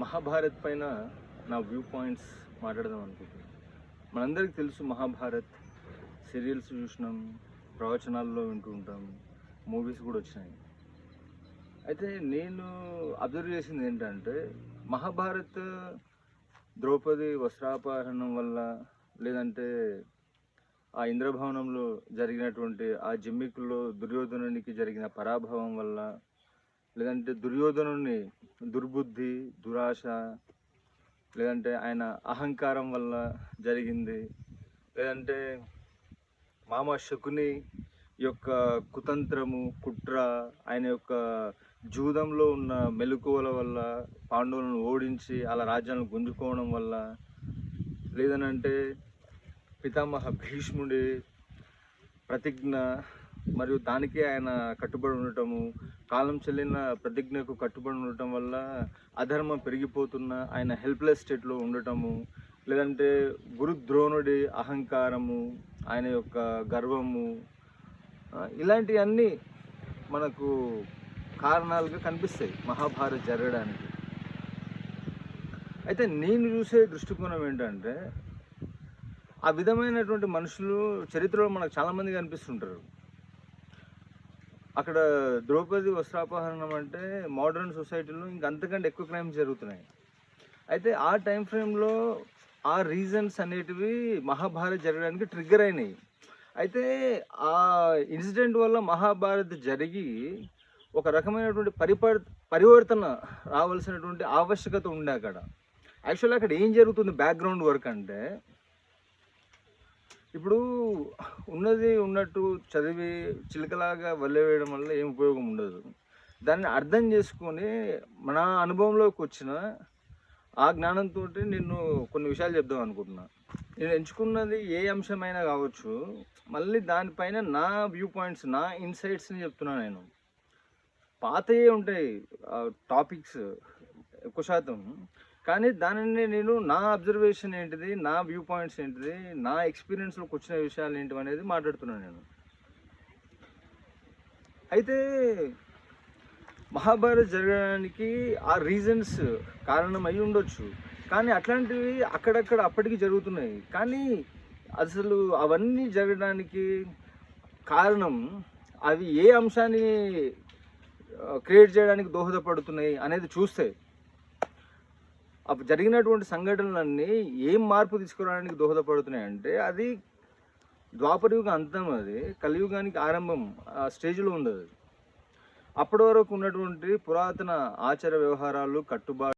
మహాభారత్ పైన నా view points మాట్లాడదాం అనుకుంటున్నాను. మనందరికీ తెలుసు మహాభారత్ సీరియల్స్ చూసినాం, ప్రవచనాల్లో వింటూ ఉంటాం, మూవీస్ కూడా వచ్చినాయి. అయితే నేను అబ్జర్వ్ చేసింది ఏంటంటే మహాభారత్ ద్రౌపది వస్త్రాపహరణం వల్ల, లేదంటే ఆ ఇంద్రభవనంలో జరిగినటువంటి ఆ జిమ్మికుల్లో దుర్యోధనునికి జరిగిన పరాభవం వల్ల, లేదంటే దుర్యోధనుని దుర్బుద్ధి, దురాశ, లేదంటే ఆయన అహంకారం వల్ల జరిగింది, లేదంటే మామ శకుని యొక్క కుతంత్రము, కుట్ర, ఆయన యొక్క జూదంలో ఉన్న మెలకువల వల్ల పాండవులను ఓడించి అలా రాజ్యాలను గుంజుకోవడం వల్ల, లేదనంటే పితామహ భీష్ముడి ప్రతిజ్ఞ మరియు దానికే ఆయన కట్టుబడి ఉండటము, కాలం చెల్లిన ప్రతిజ్ఞకు కట్టుబడి ఉండటం వల్ల అధర్మం పెరిగిపోతున్న ఆయన హెల్ప్లెస్ స్టేట్లో ఉండటము, లేదంటే గురుద్రోణుడి అహంకారము, ఆయన యొక్క గర్వము, ఇలాంటివన్నీ మనకు కారణాలుగా కనిపిస్తాయి మహాభారత్ జరగడానికి. అయితే నేను చూసే దృష్టికోణం ఏంటంటే ఆ విధమైనటువంటి మనుషులు చరిత్రలో మనకు చాలామంది కనిపిస్తుంటారు. అక్కడ ద్రౌపది వస్త్రాపహరణం అంటే మోడర్న్ సొసైటీలో ఇంకంతకంటే ఎక్కువ క్రైమ్స్ జరుగుతున్నాయి. అయితే ఆ టైం ఫ్రేమ్లో ఆ రీజన్స్ అనేటివి మహాభారత్ జరగడానికి ట్రిగ్గర్ అయినాయి. అయితే ఆ ఇన్సిడెంట్ వల్ల మహాభారత్ జరిగి ఒక రకమైనటువంటి పరివర్తన రావాల్సినటువంటి ఆవశ్యకత ఉండే అక్కడ. యాక్చువల్లీ అక్కడ ఏం జరుగుతుంది బ్యాక్గ్రౌండ్ వర్క్ అంటే, ఇప్పుడు ఉన్నది ఉన్నట్టు చదివి చిలకలాగా వదిలేయడం వల్ల ఏం ఉపయోగం ఉండదు. దాన్ని అర్థం చేసుకొని మన అనుభవంలోకి వచ్చిన ఆ జ్ఞానంతో నేను కొన్ని విషయాలు చెప్దాం అనుకుంటున్నా. నేను ఎంచుకున్నది ఏ అంశమైనా కావచ్చు, మళ్ళీ దానిపైన నా వ్యూ పాయింట్స్, నా ఇన్సైట్స్ని చెప్తున్నాను. నేను పాతయే ఉంటాయి టాపిక్స్ ఎక్కువ శాతం, కానీ దానిని నేను నా అబ్జర్వేషన్ ఏంటిది, నా వ్యూ పాయింట్స్ ఏంటిది, నా ఎక్స్పీరియన్స్లోకి వచ్చిన విషయాలు ఏంటివి అనేది మాట్లాడుతున్నాను నేను. అయితే మహాభారత్ జరగడానికి ఆ రీజన్స్ కారణం అయి ఉండొచ్చు, కానీ అట్లాంటివి అక్కడక్కడ అప్పటికి జరుగుతున్నాయి. కానీ అసలు అవన్నీ జరగడానికి కారణం అవి ఏ అంశాన్ని క్రియేట్ చేయడానికి దోహదపడుతున్నాయి అనేది చూస్తే, అప్పుడు జరిగినటువంటి సంఘటనలన్నీ ఏం మార్పు తీసుకురావడానికి దోహదపడుతున్నాయి అంటే అది ద్వాపరయుగ అంతం, అది కలియుగానికి ఆరంభం ఆ స్టేజ్లో ఉంది. అది అప్పటి వరకు ఉన్నటువంటి పురాతన ఆచార వ్యవహారాలు, కట్టుబాటు